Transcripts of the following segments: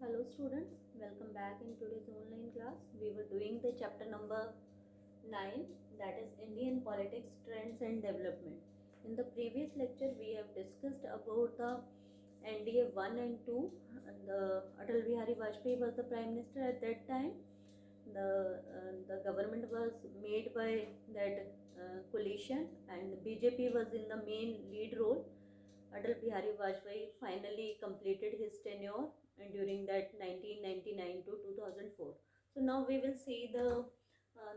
Hello students, welcome back in today's online class. We were doing the chapter number 9, that is Indian politics, trends and development. In the previous lecture we have discussed about the NDA 1 and 2 and the Atal Bihari Vajpayee was the prime minister at that time. The government was made by that coalition and BJP was in the main lead role. Atal Bihari Vajpayee finally completed his tenure and during that 1999 to 2004. So now we will see the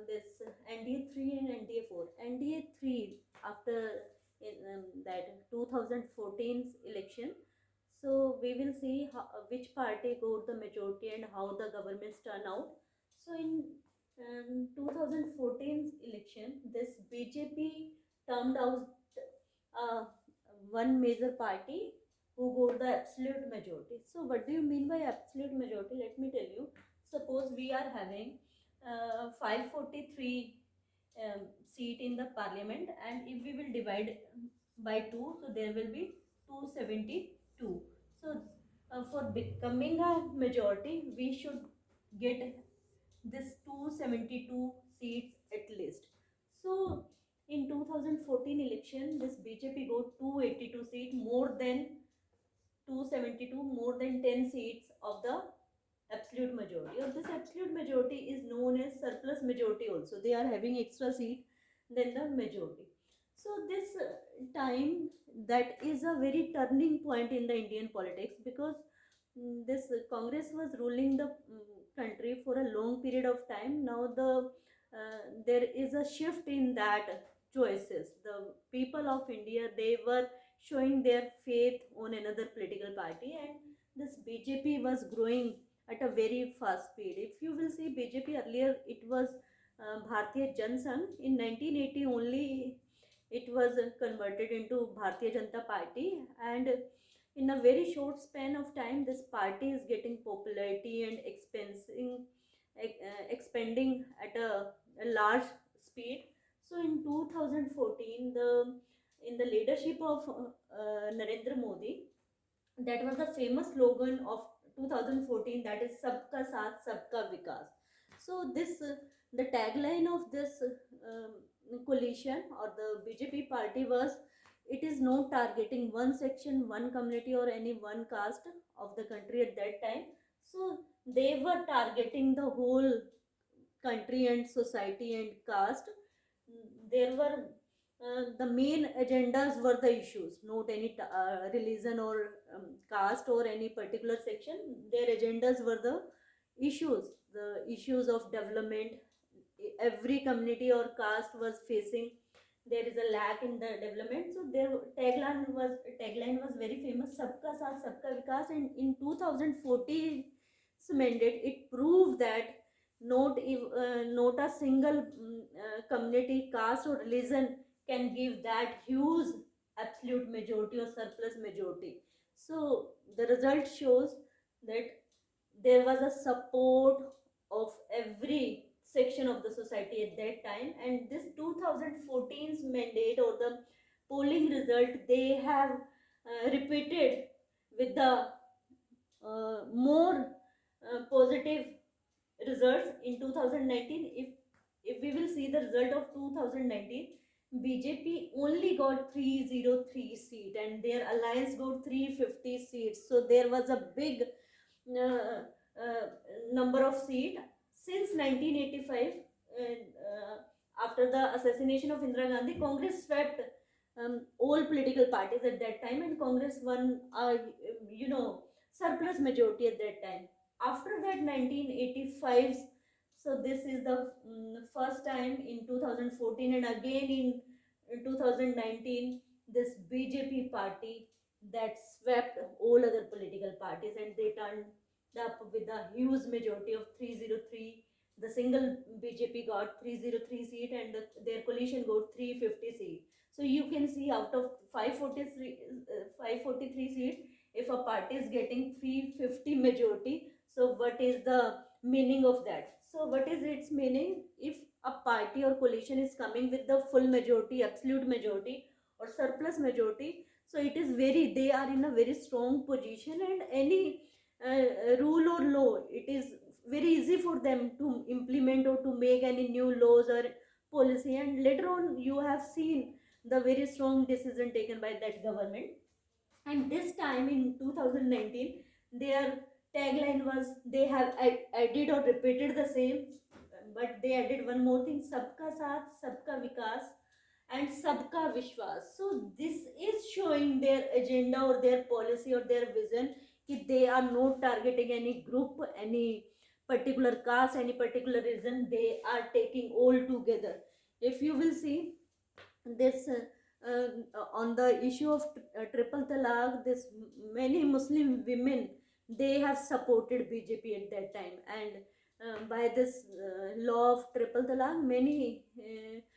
this NDA 3 and NDA 4. NDA 3 after that 2014's election. So we will see which party got the majority and how the governments turn out. So in 2014's election, this BJP turned out uh, one major party who got the absolute majority. So what do you mean by absolute majority? Let me tell you. Suppose we are having 543 seat in the parliament, and if we will divide by 2, so there will be 272. So for becoming a majority, we should get this 272 seats at least. So in 2014 election, this BJP got 282 seats, more than 272, more than 10 seats of the absolute majority. Or this absolute majority is known as surplus majority also. They are having extra seat than the majority. So this time, that is a very turning point in the Indian politics, because this Congress was ruling the country for a long period of time. Now there is a shift in that choices. The people of India, they were showing their faith on another political party, and this BJP was growing at a very fast speed. If you will see BJP earlier, it was Bharatiya Jan Sangh. In 1980 only it was converted into Bharatiya Janata Party, and in a very short span of time this party is getting popularity and expanding at a large speed. So in 2014, in the leadership of Narendra Modi, that was the famous slogan of 2014, that is Sabka Saath Sabka Vikas. So this the tagline of this coalition or the BJP party was, it is not targeting one section, one community or any one caste of the country at that time. So they were targeting the whole country and society and caste. There were the main agendas were the issues, not any religion or caste or any particular section. Their agendas were the issues of development. Every community or caste was facing, there is a lack in the development. So their tagline was very famous, Sabka Saath Sabka Vikas. And in 2014 mandate, it proved that not a single community, caste or religion can give that huge absolute majority or surplus majority. So the result shows that there was a support of every section of the society at that time. And this 2014's mandate or the polling result, they have repeated with the more positive results in 2019. If we will see the result of 2019, BJP only got 303 seat and their alliance got 350 seats. So there was a big number of seat since 1985. After the assassination of Indira Gandhi, Congress swept all political parties at that time, and Congress won surplus majority at that time. After that 1985, so this is the first time in 2014 and again in 2019, this BJP party that swept all other political parties and they turned up with a huge majority of 303. The single BJP got 303 seat and their coalition got 350 seat. So you can see out of 543 seats, if a party is getting 350 majority, so what is the meaning of that? So what is its meaning? If a party or coalition is coming with the full majority, absolute majority or surplus majority, so it is very, they are in a very strong position, and any rule it is very easy for them to implement or to make any new laws or policy, and later on you have seen the very strong decision taken by that government. And this time in 2019, their tagline was, they have added or repeated the same, but they added one more thing: sabka saath, sabka vikas, and sabka vishwas. So this is showing their agenda or their policy or their vision, कि they are not targeting any group, any particular caste, any particular region. They are taking all together. If you will see this on the issue of triple talaq, this many Muslim women, they have supported BJP at that time, and by this law of triple talaq, many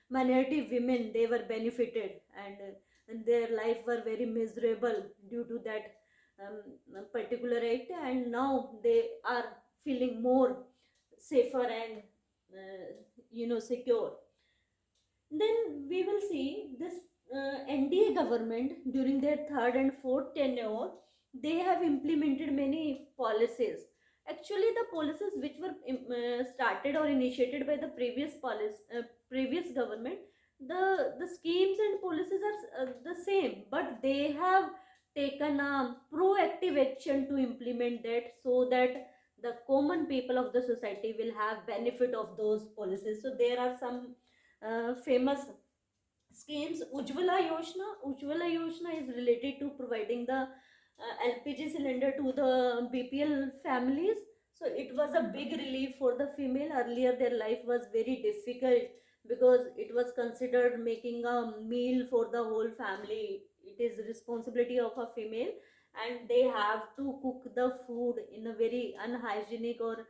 minority women, they were benefited, and their life were very miserable due to that particular act, and now they are feeling more safer and secure. Then we will see this NDA government during their third and fourth tenure, they have implemented many policies. Actually, the policies which were started or initiated by the previous government, the schemes and policies are the same, but they have taken a proactive action to implement that, so that the common people of the society will have benefit of those policies. So there are some famous schemes. Ujjwala Yojana is related to providing the LPG cylinder to the BPL families. So it was a big relief for the female. Earlier their life was very difficult, because it was considered making a meal for the whole family, it is responsibility of a female, and they have to cook the food in a very unhygienic or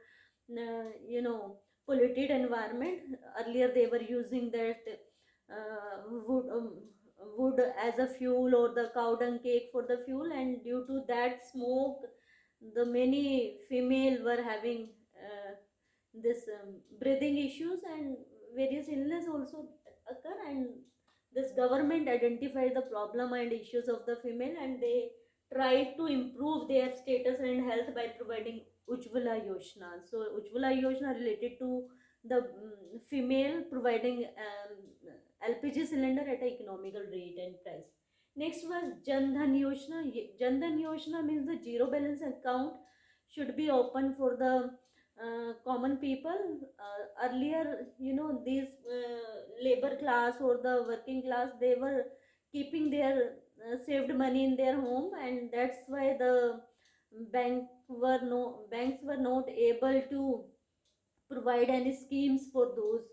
polluted environment. Earlier they were using that wood, wood as a fuel, or the cow dung cake for the fuel, and due to that smoke, the many female were having this breathing issues, and various illness also occur, and this government identified the problem and issues of the female, and they tried to improve their status and health by providing Ujjwala Yojana. So Ujjwala Yojana related to the female providing LPG cylinder at an economical rate and price. Next was Jan Dhan Yojana. Jan Dhan Yojana means the zero balance account should be open for the common people. Earlier, these labor class or the working class, they were keeping their saved money in their home, and that's why the banks were not able to provide any schemes for those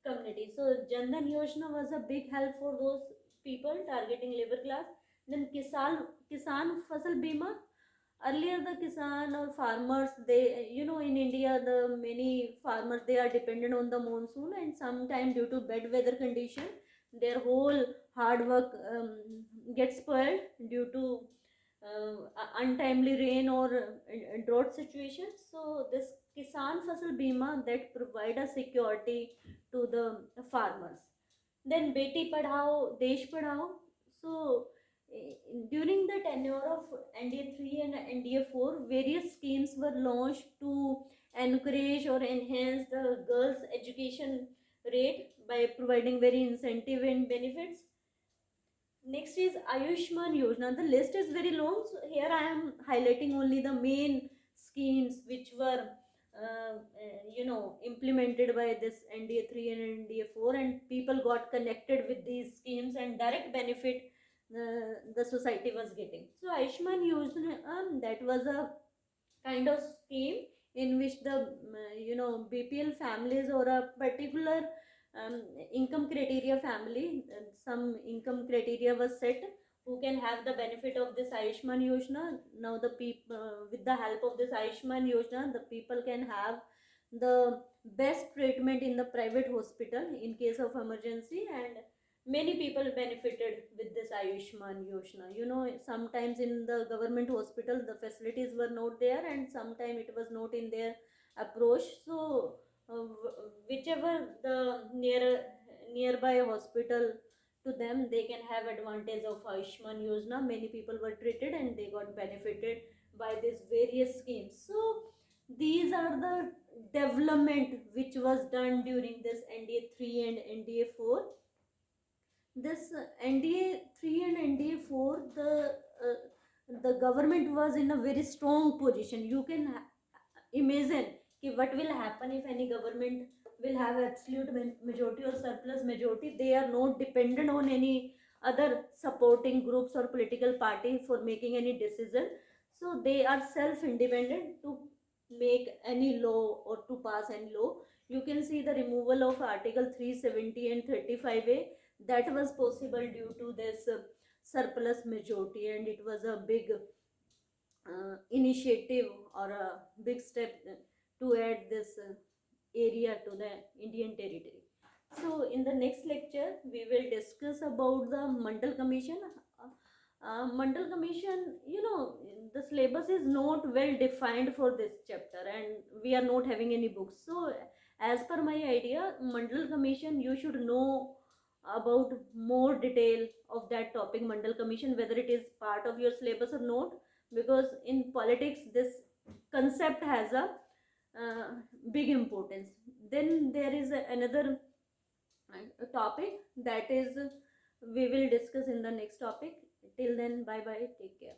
communities. So Jandan Yojana was a big help for those people targeting labor class. Then Kisan Fasal Bima. Earlier the Kisan or farmers, they, in India, the many farmers, they are dependent on the monsoon, and sometime due to bad weather condition, their whole hard work gets spoiled due to untimely rain or drought situation. So this Kisan Fasal Bima, that provide a security to the farmers. Then Beti Padhao, Desh Padhao. So during the tenure of NDA 3 and NDA 4, various schemes were launched to encourage or enhance the girls' education rate by providing very incentive and benefits. Next is Ayushman Yojana. The list is very long, so here I am highlighting only the main schemes which were implemented by this NDA 3 and NDA 4, and people got connected with these schemes, and direct benefit the society was getting. So Ayushman Yojana, that was a kind of scheme in which the BPL families or a particular income criteria family, some income criteria was set, who can have the benefit of this Ayushman Yojana. Now the people, with the help of this Ayushman Yojana, the people can have the best treatment in the private hospital in case of emergency, and many people benefited with this Ayushman Yojana. Sometimes in the government hospital the facilities were not there, and sometimes it was not in their approach. So whichever the nearby hospital to them, they can have advantage of Ayushman Yojana. Many people were treated and they got benefited by these various schemes. So these are the development which was done during this NDA 3 and NDA 4. This NDA 3 and NDA 4, the government was in a very strong position. You can imagine what will happen if any government will have absolute majority or surplus majority. They are not dependent on any other supporting groups or political party for making any decision. So they are self independent to make any law or to pass any law. You can see the removal of article 370 and 35A, that was possible due to this surplus majority, and it was a big initiative or a big step to add this area to the Indian territory. So in the next lecture we will discuss about the Mandal Commission. Mandal Commission, the syllabus is not well defined for this chapter, and we are not having any books. So as per my idea, Mandal Commission, you should know about more detail of that topic, Mandal Commission, whether it is part of your syllabus or not, because in politics this concept has a uh, big importance. Then there is another topic that is we will discuss in the next topic. Till then, bye bye, take care.